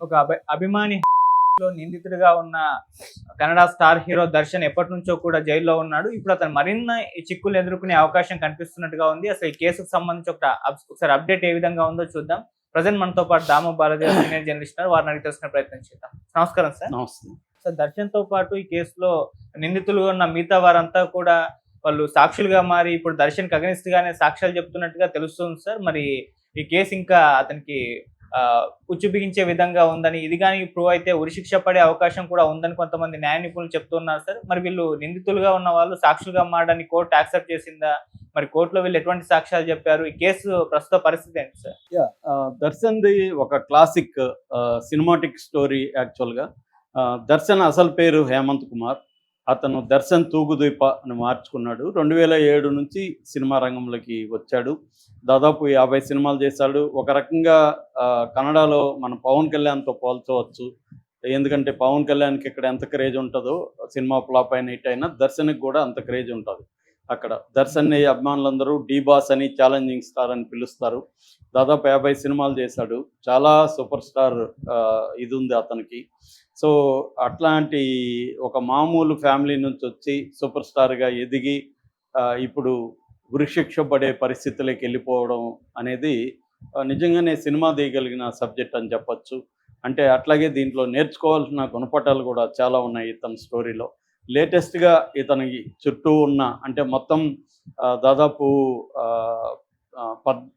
ఒక అభిమాని లో నిందితుడిగా ఉన్న కన్నడ స్టార్ హీరో దర్శన్ ఎప్పటి నుంచో కూడా జైల్లో ఉన్నాడు. ఇప్పుడు అతను మరిన్ని చిక్కులు ఎదుర్కొనే అవకాశం కనిపిస్తున్నట్టుగా ఉంది. అసలు ఈ కేసుకు సంబంధించి ఒకసారి అప్డేట్ ఏ విధంగా ఉందో చూద్దాం. ప్రజెంట్ మనతో పాటు దాము బాలాజీ సీనియర్ జర్నలిస్ట్ వారిని అడిగి తెలుసుకునే ప్రయత్నం చేద్దాం. నమస్కారం సార్. నమస్తే సార్, దర్శన్ తో పాటు ఈ కేసులో నిందితులుగా ఉన్న మిగతా వారంతా కూడా వాళ్ళు సాక్షులుగా మారి ఇప్పుడు దర్శన్ అగనిస్ట్ గానే సాక్ష్యాలు చెప్తున్నట్టుగా తెలుస్తుంది సార్. మరి ఈ కేసు ఇంకా అతనికి ఉచ్చు బిగించే విధంగా ఉందని, ఇది కానీ ప్రూవ్ అయితే ఉరిశిక్ష పడే అవకాశం కూడా ఉందని కొంతమంది న్యాయ నిపుణులు చెప్తున్నారు సార్. మరి వీళ్ళు నిందితులుగా ఉన్న వాళ్ళు సాక్షులుగా మారడానికి కోర్టు యాక్సెప్ట్ చేసిందా? మరి కోర్టులో వీళ్ళు ఎటువంటి సాక్ష్యాలు చెప్పారు? ఈ కేసు ప్రస్తుత పరిస్థితి ఏంటి సార్? దర్శన్ది ఒక క్లాసిక్ సినిమాటిక్ స్టోరీ. యాక్చువల్గా దర్శన్ అసలు పేరు హేమంత్ కుమార్. అతను దర్శన్ తూగుదీప అని మార్చుకున్నాడు. 2007 నుంచి సినిమా రంగంలోకి వచ్చాడు. దాదాపు 50 సినిమాలు చేశాడు. ఒక రకంగా కన్నడలో మన పవన్ కళ్యాణ్తో పోల్చవచ్చు. ఎందుకంటే పవన్ కళ్యాణ్కి ఇక్కడ ఎంత క్రేజ్ ఉంటుందో సినిమా ఫ్లాప్ అయిన హిట్ అయినా దర్శన్కి కూడా అంత క్రేజ్ ఉంటుంది. అక్కడ దర్శన్ని అభిమానులందరూ డీ బాస్ అని, ఛాలెంజింగ్ స్టార్ అని పిలుస్తారు. దాదాపు 50 సినిమాలు చేశాడు. చాలా సూపర్ స్టార్ ఇది ఉంది అతనికి. సో అట్లాంటి ఒక మామూలు ఫ్యామిలీ నుంచి వచ్చి సూపర్ స్టార్గా ఎదిగి ఇప్పుడు ఉరిశిక్ష పడే పరిస్థితులకు వెళ్ళిపోవడం అనేది నిజంగానే సినిమా తీయగలిగిన సబ్జెక్ట్ అని చెప్పచ్చు. అంటే అట్లాగే దీంట్లో నేర్చుకోవాల్సిన గుణపాఠాలు కూడా చాలా ఉన్నాయి ఇతని స్టోరీలో. లేటెస్ట్గా ఇతనికి చుట్టూ ఉన్న అంటే మొత్తం దాదాపు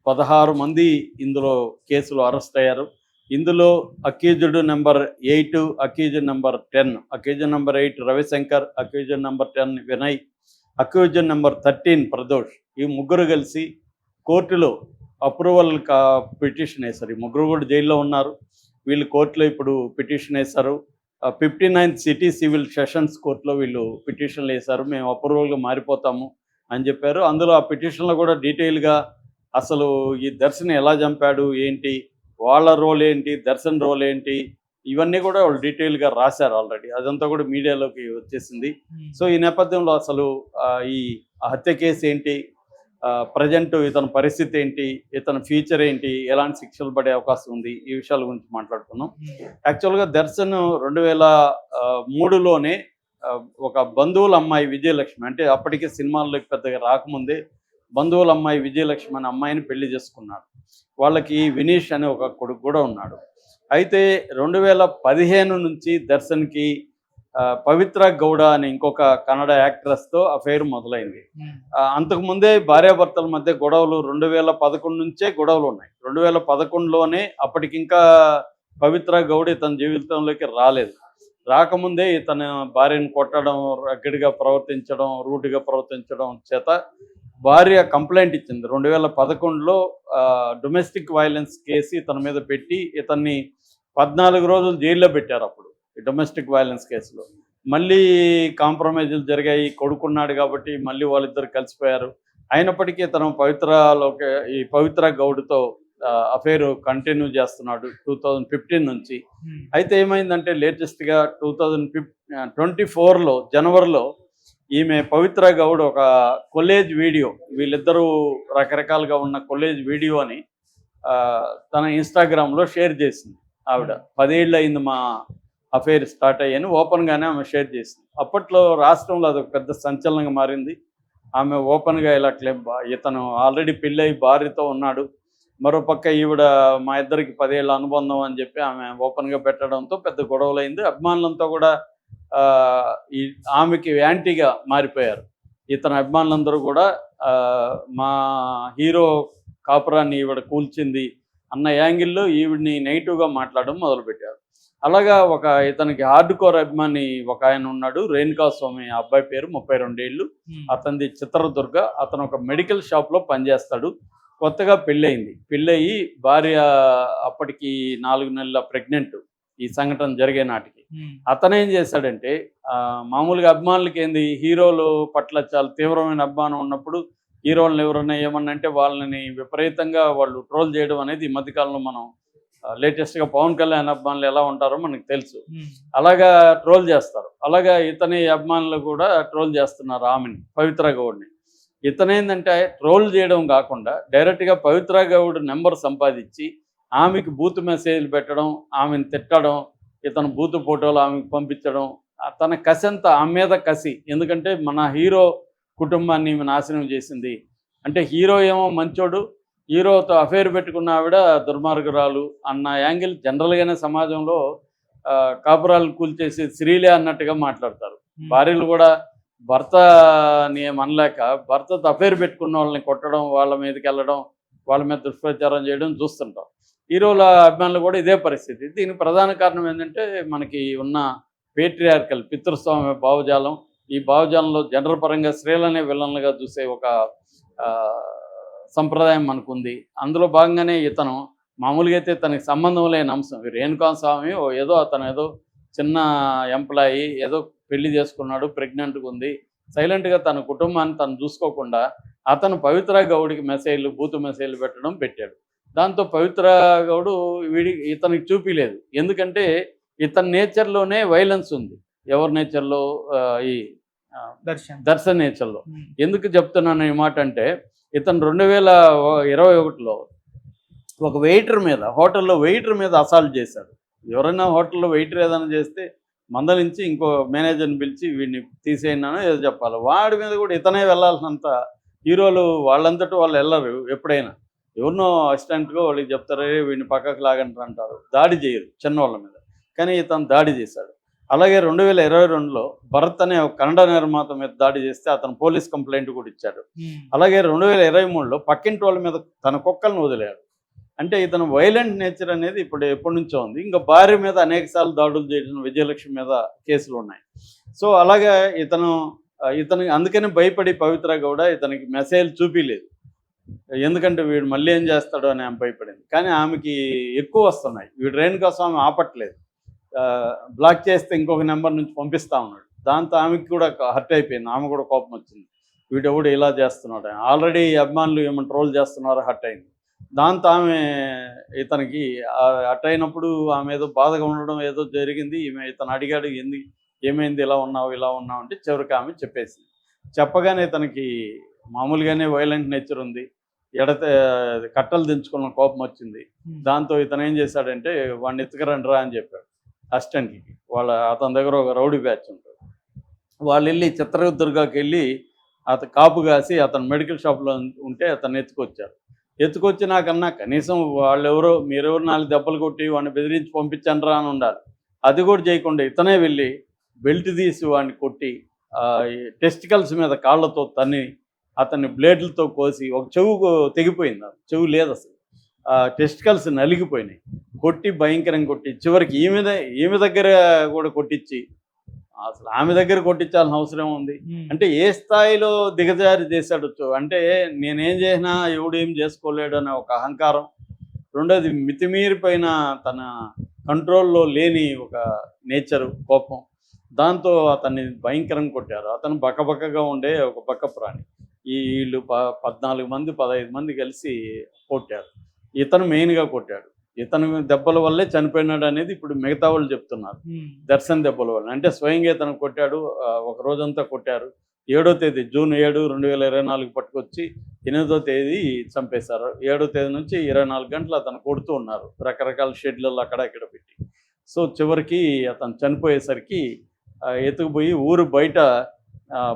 16 మంది ఇందులో కేసులు అరెస్ట్ అయ్యారు. ఇందులో accused number 8, accused number 10. Accused number 8 Ravishankar, accused number 10 Vinay, accused number 13 Pradosh. ఈ ముగ్గురు కలిసి కోర్టులో అప్రూవల్ పిటిషన్ వేశారు. ఈ ముగ్గురు కూడా జైల్లో ఉన్నారు. వీళ్ళు కోర్టులో ఇప్పుడు పిటిషన్ వేశారు. 59th సిటీ సివిల్ సెషన్స్ కోర్టులో వీళ్ళు పిటిషన్లు వేశారు. మేము అప్రూవల్గా మారిపోతాము అని చెప్పారు. అందులో ఆ పిటిషన్లో కూడా డీటెయిల్గా అసలు ఈ దర్శన్ ఎలా చంపాడు ఏంటి, వాళ్ళ రోల్ ఏంటి, దర్శన్ రోల్ ఏంటి, ఇవన్నీ కూడా వాళ్ళు డీటెయిల్గా రాశారు ఆల్రెడీ. అదంతా కూడా మీడియాలోకి వచ్చేసింది. సో ఈ నేపథ్యంలో అసలు ఈ హత్య కేసు ఏంటి, ప్రజెంట్ ఇతని పరిస్థితి ఏంటి, ఇతని ఫ్యూచర్ ఏంటి, ఎలాంటి శిక్షలు పడే అవకాశం ఉంది, ఈ విషయాల గురించి మాట్లాడుకున్నాం. యాక్చువల్గా దర్శన్ 2003లోనే ఒక బంధువుల అమ్మాయి విజయలక్ష్మి, అంటే అప్పటికే సినిమాల్లోకి పెద్దగా రాకముందే బంధువుల అమ్మాయి విజయలక్ష్మి అనే అమ్మాయిని పెళ్లి చేసుకున్నాడు. వాళ్ళకి వినీష్ అనే ఒక కొడుకు కూడా ఉన్నాడు. అయితే 2015 నుంచి దర్శన్కి పవిత్ర గౌడ అనే ఇంకొక కన్నడ యాక్ట్రెస్తో అఫైర్ మొదలైంది. అంతకుముందే భార్యాభర్తల మధ్య గొడవలు 2011 నుంచే గొడవలు ఉన్నాయి. 2011లోనే అప్పటికింకా పవిత్ర గౌడ ఇతని జీవితంలోకి రాలేదు. రాకముందే ఇతను భార్యను కొట్టడం, రగ్గడిగా ప్రవర్తించడం, రూటుగా ప్రవర్తించడం చేత భార్య కంప్లైంట్ ఇచ్చింది. 2011లో డొమెస్టిక్ వైలెన్స్ కేసు ఇతని మీద పెట్టి ఇతన్ని 14 రోజులు జైల్లో పెట్టారు. అప్పుడు డొమెస్టిక్ వైలెన్స్ కేసులో మళ్ళీ కాంప్రమైజులు జరిగాయి. కొడుకున్నాడు కాబట్టి మళ్ళీ వాళ్ళిద్దరు కలిసిపోయారు. అయినప్పటికీ ఇతను ఈ పవిత్ర గౌడ్తో అఫైర్ కంటిన్యూ చేస్తున్నాడు 2015 నుంచి. అయితే ఏమైందంటే లేటెస్ట్గా 2024లో జనవరిలో ఈమె పవిత్ర గౌడ్ ఒక కొలేజ్ వీడియో, వీళ్ళిద్దరూ రకరకాలుగా ఉన్న కొలేజ్ వీడియోని తన ఇన్స్టాగ్రామ్లో షేర్ చేసింది. ఆవిడ 10 ఏళ్ళు అయింది మా అఫైర్ స్టార్ట్ అయ్యాను ఓపెన్గానే ఆమె షేర్ చేసింది. అప్పట్లో రాష్ట్రంలో అదొక పెద్ద సంచలనంగా మారింది. ఆమె ఓపెన్గా ఇలా క్లెయిమ్, ఇతను ఆల్రెడీ పెళ్ళై భార్యతో ఉన్నాడు, మరోపక్క ఈవిడ మా ఇద్దరికి 10 ఏళ్ళ అనుబంధం అని చెప్పి ఆమె ఓపెన్గా పెట్టడంతో పెద్ద గొడవలైంది. అభిమానులంతా కూడా ఈ ఆమెకి యాంటీగా మారిపోయారు. ఇతని అభిమానులందరూ కూడా మా హీరో కాపురాన్ని ఈవిడ కూల్చింది అన్న యాంగిల్లో ఈవిడిని నెగిటివ్గా మాట్లాడడం మొదలుపెట్టారు. అలాగా ఇతనికి హార్డ్ కోర్ అభిమాని ఒక ఆయన ఉన్నాడు, రేణుకా స్వామి, ఆ అబ్బాయి పేరు, 32 ఏళ్ళు. అతనిది చిత్రదుర్గ. అతను ఒక మెడికల్ షాప్లో పనిచేస్తాడు. కొత్తగా పెళ్ళయింది. పెళ్ళయి భార్య అప్పటికి 4 నెలల ప్రెగ్నెంట్ ఈ సంఘటన జరిగే నాటికి. అతనేం చేశాడంటే మామూలుగా అభిమానులకి ఏంది, హీరోల పట్ల చాలా తీవ్రమైన అభిమానం ఉన్నప్పుడు హీరోలను ఎవరన్నా ఏమన్నా అంటే వాళ్ళని విపరీతంగా వాళ్ళు ట్రోల్ చేయడం అనేది ఈ మధ్యకాలంలో మనం లేటెస్ట్గా పవన్ కళ్యాణ్ అభిమానులు ఎలా ఉంటారో మనకు తెలుసు. అలాగా ట్రోల్ చేస్తారు. అలాగా ఇతని అభిమానులు కూడా ట్రోల్ చేస్తున్నారు ఆమెని, పవిత్ర గౌడ్ని. ఇతనేందంటే ట్రోల్ చేయడం కాకుండా డైరెక్ట్గా పవిత్ర గౌడ్ నెంబర్ సంపాదించి ఆమెకి బూత్ మెసేజ్లు పెట్టడం, ఆమెను తిట్టడం, ఇతను బూత్ ఫోటోలు ఆమెకు పంపించడం, తన కసి అంతా ఆమె మీద కసి. ఎందుకంటే మన హీరో కుటుంబాన్ని ఈమె నాశనం చేసింది. అంటే హీరో ఏమో మంచోడు, హీరోతో అఫేర్ పెట్టుకున్న ఆవిడ దుర్మార్గురాలు అన్న యాంగిల్ జనరల్గానే సమాజంలో కాపురాలు కూల్చేసి స్త్రీలే అన్నట్టుగా మాట్లాడతారు. భార్యలు కూడా భర్తని అనలేక భర్తతో అఫేర్ పెట్టుకున్న వాళ్ళని కొట్టడం, వాళ్ళ మీదకి వెళ్ళడం, వాళ్ళ మీద దుష్ప్రచారం చేయడం చూస్తుంటాం. హీరోల అభిమానులు కూడా ఇదే పరిస్థితి. దీనికి ప్రధాన కారణం ఏంటంటే మనకి ఉన్న పేట్రియార్కల్ పితృస్వామ్య భావజాలం. ఈ భావజాలంలో జనరల్ పరంగా స్త్రీలనే విలన్లుగా చూసే ఒక సంప్రదాయం మనకుంది. అందులో భాగంగానే ఇతను మామూలుగా అయితే తనకి సంబంధం లేని అంశం, రేణుకా స్వామి అతను ఏదో చిన్న ఎంప్లాయీ, ఏదో పెళ్లి చేసుకున్నాడు, ప్రెగ్నెంట్గా ఉంది, సైలెంట్గా తన కుటుంబాన్ని తను చూసుకోకుండా అతను పవిత్ర గౌడికి మెసేజ్లు, బూతు మెసేజ్లు పెట్టాడు. దాంతో పవిత్ర గౌడు ఇతనికి చూపిలేదు. ఎందుకంటే ఇతని నేచర్లోనే వైలెన్స్ ఉంది. ఎవరి నేచర్లో? ఈ దర్శన్ నేచర్లో. ఎందుకు చెప్తున్నాను ఈ మాట అంటే, ఇతను 2021లో ఒక వెయిటర్ మీద, హోటల్లో వెయిటర్ మీద అసాల్ట్ చేశాడు. ఎవరైనా హోటల్లో వెయిటర్ ఏదైనా చేస్తే మందలించి ఇంకో మేనేజర్ని పిలిచి వీడిని తీసేయన్నానో ఏదో చెప్పాలి. వాడి మీద కూడా ఇతనే వెళ్ళాల్సినంత హీరోలు వాళ్ళంతటూ వాళ్ళు వెళ్ళరు. ఎప్పుడైనా ఎవరినో అసిస్టెంట్గా వాళ్ళకి చెప్తారు, వీడిని పక్కకు లాగంటారు అంటారు, దాడి చేయరు చిన్నవాళ్ళ మీద. కానీ ఇతను దాడి చేశాడు. అలాగే 2022లో భరత్ అనే ఒక కన్నడ నిర్మాత మీద దాడి చేస్తే అతను పోలీస్ కంప్లైంట్ కూడా ఇచ్చాడు. అలాగే 2023లో పక్కింటి వాళ్ళ మీద తన కుక్కలను వదిలాడు. అంటే ఇతను వైలెంట్ నేచర్ అనేది ఎప్పటి నుంచో ఉంది. ఇంకా భార్య మీద అనేకసార్లు దాడులు చేయడం, విజయలక్ష్మి మీద కేసులు ఉన్నాయి. సో అలాగే ఇతను అందుకని భయపడి పవిత్ర గౌడ ఇతనికి మెసేజ్ చూపిలేదు. ఎందుకంటే వీడు మళ్ళీ ఏం చేస్తాడో అని ఆమె భయపడింది. కానీ ఆమెకి ఎక్కువ వస్తున్నాయి. వీడు రేణుకా స్వామి ఆపట్లేదు. బ్లాక్ చేస్తే ఇంకొక నెంబర్ నుంచి పంపిస్తా ఉన్నాడు. దాంతో ఆమెకి కూడా హర్ట్ అయిపోయింది. ఆమె కూడా కోపం వచ్చింది, వీడెవడు ఇలా చేస్తున్నాడు. ఆల్రెడీ అభిమానులు ఏమైనా ట్రోల్ చేస్తున్నారో హర్ట్ అయింది. దాంతో ఆమె ఇతనికి హర్ట్ అయినప్పుడు ఆమె ఏదో బాధగా ఉండడం ఏదో జరిగింది. ఇతను అడిగాడు, ఏమైంది ఇలా ఉన్నావు అంటే చివరికి ఆమె చెప్పేసింది. చెప్పగానే ఇతనికి మామూలుగానే వైలెంట్ నేచర్ ఉంది, కట్టలు దించుకున్న కోపం వచ్చింది. దాంతో ఇతను ఏం చేశాడంటే వాడిని ఎత్తుకరండి రా అని చెప్పాడు అసిస్టెంట్కి. అతని దగ్గర ఒక రౌడీ బ్యాచ్ ఉంటుంది. వాళ్ళు వెళ్ళి చిత్రదుర్గకి వెళ్ళి అతను కాపు కాసి అతను మెడికల్ షాప్లో ఉంటే అతను ఎత్తుకొచ్చి నాకన్నా కనీసం మీరెవరు 4 దెబ్బలు కొట్టి వాడిని బెదిరించి పంపించండి అని ఉండాలి. అది కూడా చేయకుండా ఇతనే వెళ్ళి బెల్ట్ తీసి వాడిని కొట్టి టెస్టికల్స్ మీద కాళ్ళతో తన్ని అతన్ని బ్లేడ్లతో కోసి ఒక చెవు తెగిపోయింది. చెవు లేదు అసలు, టెస్టికల్స్ నలిగిపోయినాయి. కొట్టి భయంకరంగా కొట్టి చివరికి ఈమె దగ్గర కూడా కొట్టించి, అసలు ఆమె దగ్గర కొట్టించాల్సిన అవసరం ఉంది. అంటే ఏ స్థాయిలో దిగజారి చేశాడు. అంటే నేనేం చేసినా ఎవడేం చేసుకోలేడు అనే ఒక అహంకారం. రెండోది మితిమీరిపోయిన తన కంట్రోల్లో లేని ఒక నేచరు, కోపం. దాంతో అతన్ని భయంకరంగా కొట్టారు. అతను బక్కబక్కగా ఉండే ఒక బక్క ప్రాణి. వీళ్ళు 14 మంది 15 మంది కలిసి కొట్టారు. ఇతను మెయిన్గా కొట్టాడు. ఇతను దెబ్బల వల్లే చనిపోయినాడు అనేది ఇప్పుడు మిగతా వాళ్ళు చెప్తున్నారు. దర్శన్ దెబ్బల వల్ల. అంటే స్వయంగా ఇతను కొట్టాడు. ఒక రోజంతా కొట్టారు. 7వ తేదీ జూన్ 7, 2024 పట్టుకొచ్చి 8వ తేదీ చంపేశారు. 7వ తేదీ నుంచి 24 గంటలు అతను కొడుతూ ఉన్నారు రకరకాల షెడ్లలో అక్కడ ఇక్కడ పెట్టి. సో చివరికి అతను చనిపోయేసరికి ఎత్తుకుపోయి ఊరు బయట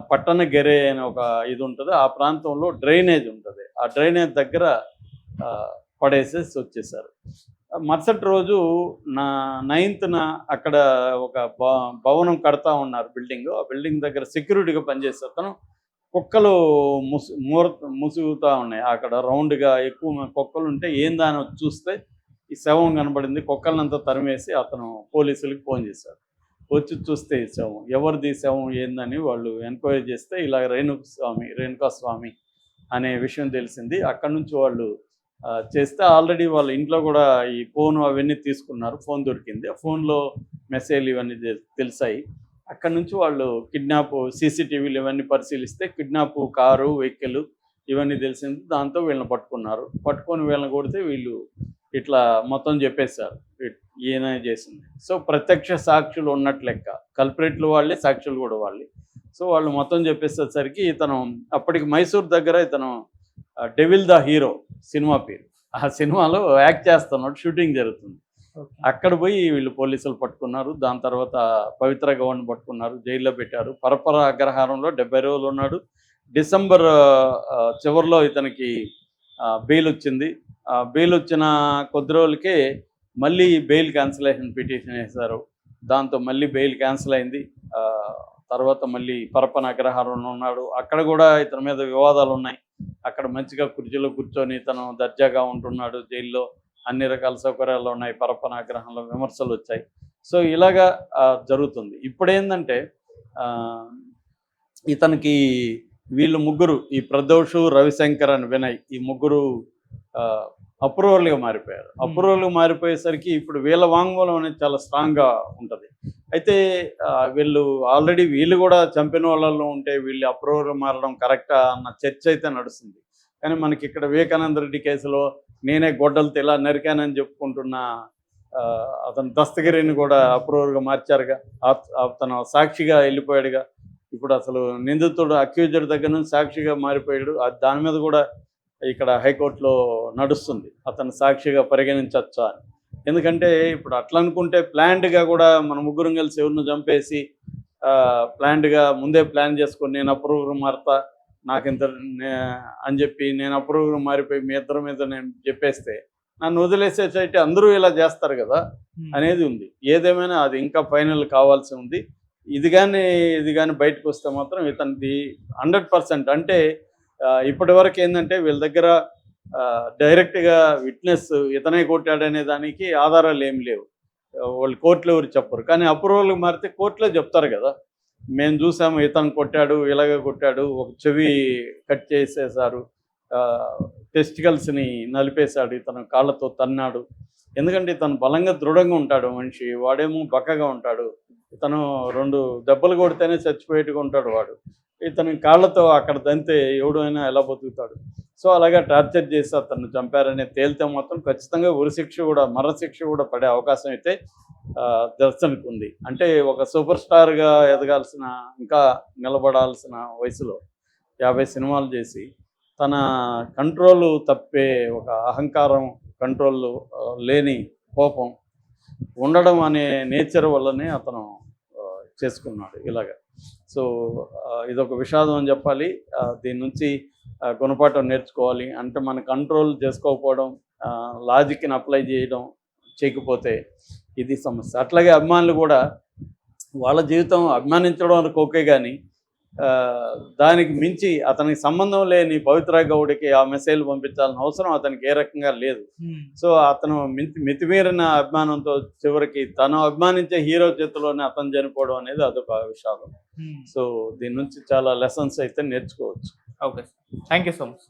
పట్టణ గెరే అనే ఒక ఇది ఉంటుంది. ఆ ప్రాంతంలో డ్రైనేజ్ ఉంటుంది. ఆ డ్రైనేజ్ దగ్గర పడేసేసి వచ్చేసారు. మరుసటి రోజు 9th అక్కడ ఒక భవనం కడతా ఉన్నారు, బిల్డింగ్. ఆ బిల్డింగ్ దగ్గర సెక్యూరిటీగా పనిచేసే అతను కుక్కలు ముసుగుతూ ఉన్నాయి. అక్కడ రౌండ్గా ఎక్కువ కుక్కలు ఉంటే ఏందని చూస్తే ఈ శవం కనబడింది. కుక్కలనంతా తరిమేసి అతను పోలీసులకు ఫోన్ చేశారు. వచ్చి చూస్తే ఈ శవం, ఎవరిది శవం ఏందని వాళ్ళు ఎంక్వైరీ చేస్తే ఇలా రేణుకా స్వామి అనే విషయం తెలిసింది. అక్కడి నుంచి వాళ్ళు చేస్తే ఆల్రెడీ వాళ్ళ ఇంట్లో కూడా ఈ ఫోన్ అవన్నీ తీసుకున్నారు. ఫోన్ దొరికింది. ఆ ఫోన్లో మెసేజ్లు ఇవన్నీ తెలిసాయి. అక్కడి నుంచి వాళ్ళు కిడ్నాప్ సీసీటీవీలు ఇవన్నీ పరిశీలిస్తే కిడ్నాప్ కారు, వెహికల్ ఇవన్నీ తెలిసింది. దాంతో వీళ్ళని పట్టుకొని వీళ్ళని కొడితే వీళ్ళు ఇట్లా మొత్తం చెప్పేశారు ఈయన చేసింది. సో ప్రత్యక్ష సాక్షులు ఉన్నట్టు లెక్క. కల్పరేట్లు వాళ్ళే, సాక్షులు కూడా వాళ్ళే. సో వాళ్ళు మొత్తం చెప్పేసేసరికి ఇతను అప్పటికి మైసూర్ దగ్గర ఇతను డెవిల్ ద హీరో సినిమా పేరు, ఆ సినిమాలో యాక్ట్ చేస్తున్నాడు, షూటింగ్ జరుగుతుంది. ఓకే. అక్కడ పోయి వీళ్ళు పోలీసులు పట్టుకున్నారు. దాని తర్వాత పవిత్ర గౌడ్ని పట్టుకున్నారు, జైల్లో పెట్టారు. పరపర అగ్రహారంలో 70 రోజులు ఉన్నాడు. డిసెంబర్ చివరిలో ఇతనికి బెయిల్ వచ్చింది. బెయిల్ వచ్చిన కొద్ది రోజులకే మళ్ళీ బెయిల్ క్యాన్సిలేషన్ పిటిషన్ వేశారు. దాంతో మళ్ళీ బెయిల్ క్యాన్సిల్ అయింది. తర్వాత మళ్ళీ పరపన అగ్రహారంలో ఉన్నాడు. అక్కడ కూడా ఇతని మీద వివాదాలు ఉన్నాయి. అక్కడ మంచిగా కుర్చీలో కూర్చొని ఇతను దర్జాగా ఉంటున్నాడు జైల్లో. అన్ని రకాల సౌకర్యాలు ఉన్నాయి. పరపన అగ్రహంలో విమర్శలు వచ్చాయి. సో ఇలాగా జరుగుతుంది. ఇప్పుడేంటంటే ఇతనికి వీళ్ళు ముగ్గురు, ఈ ప్రదోషు, రవిశంకర్ అని వినయ్, ఈ ముగ్గురు అప్రూవల్గా మారిపోయారు. అప్రూవల్గా మారిపోయేసరికి ఇప్పుడు వీళ్ళ వాంగ్మూలం అనేది చాలా స్ట్రాంగ్గా ఉంటుంది. అయితే వీళ్ళు కూడా చంపిన వాళ్ళలో ఉంటే వీళ్ళు అప్రూవల్గా మారడం కరెక్టా అన్న చర్చ అయితే నడుస్తుంది. కానీ మనకి ఇక్కడ వివేకానంద రెడ్డి కేసులో నేనే గొడ్డలతో ఇలా నరికానని చెప్పుకుంటున్న అతను దస్తగిరిని కూడా అప్రూవల్గా మార్చారుగా. అతను సాక్షిగా వెళ్ళిపోయాడుగా. ఇప్పుడు అసలు నిందితుడు అక్యూజర్ దగ్గర నుంచి సాక్షిగా మారిపోయాడు. దాని మీద కూడా ఇక్కడ హైకోర్టులో నడుస్తుంది, అతను సాక్షిగా పరిగణించవచ్చా అని. ఎందుకంటే ఇప్పుడు అట్లా అనుకుంటే ప్లాన్డ్గా కూడా మన ముగ్గురం కలిసి ఎవరిని చంపేసి ప్లాన్డ్గా ముందే ప్లాన్ చేసుకొని నేను అప్రూవల్గా మారుతా నాకింత అని చెప్పి నేను అప్రూవల్గా మారిపోయి మీ ఇద్దరి మీద నేను చెప్పేస్తే నన్ను వదిలేసేసైతే అందరూ ఇలా చేస్తారు కదా అనేది ఉంది. ఏదేమైనా అది ఇంకా ఫైనల్ కావాల్సి ఉంది. ఇది కానీ బయటకు వస్తే మాత్రం ఇతనిది 100%. అంటే ఇప్పటి వరకు ఏంటంటే వీళ్ళ దగ్గర డైరెక్ట్గా విట్నెస్ ఇతనే కొట్టాడనే దానికి ఆధారాలు ఏమి లేవు. వాళ్ళు కోర్టులో ఎవరు చెప్పరు. కానీ అప్రూవల్గా మారితే కోర్టులో చెప్తారు కదా, మేము చూసాము ఇతను కొట్టాడు, ఇలాగే కొట్టాడు, ఒక చెవి కట్ చేసేసారు, టెస్టికల్స్ని నలిపేశాడు, ఇతను కాళ్ళతో తన్నాడు. ఎందుకంటే ఇతను బలంగా దృఢంగా ఉంటాడు మనిషి, వాడేమో బక్కగా ఉంటాడు. ఇతను 2 దెబ్బలు కొడితేనే చచ్చిపోయేట్టుగా ఉంటాడు వాడు. ఇతని కాళ్ళతో అక్కడ దంతే ఎవడైనా ఎలా బతుకుతాడు. సో అలాగా టార్చర్ చేసి అతను చంపారనే తేలితే మాత్రం ఖచ్చితంగా ఉరిశిక్ష కూడా, మరణశిక్ష కూడా పడే అవకాశం అయితే దర్శనకు ఉంది. అంటే ఒక సూపర్ స్టార్గా ఎదగాల్సిన, ఇంకా నిలబడాల్సిన వయసులో 50 సినిమాలు చేసి తన కంట్రోల్ తప్పే ఒక అహంకారం, కంట్రోల్ లేని కోపం ఉండడం అనే నేచర్ వల్లనే అతను చేసుకున్నాడు ఇలాగా. సో ఇదొక విషాదం అని చెప్పాలి. దీని నుంచి గుణపాఠం నేర్చుకోవాలి. అంటే మన కంట్రోల్ చేసుకోకపోవడం, లాజిక్ని అప్లై చేయకపోతే ఇది సమస్య. అట్లాగే అభిమానులు కూడా వాళ్ళ జీవితం అభిమానించడం వరకు ఓకే, కానీ దానికి మించి అతనికి సంబంధం లేని పవిత్ర గౌడ్కి ఆ మెసేజ్ పంపించాల్సిన అవసరం అతనికి ఏ రకంగా లేదు. సో అతను మితిమీరిన అభిమానంతో చివరికి తను అభిమానించే హీరో చేతిలోనే అతను చనిపోవడం అనేది అదొక విషాదం. సో దీని నుంచి చాలా లెసన్స్ అయితే నేర్చుకోవచ్చు. Okay, thank you so much.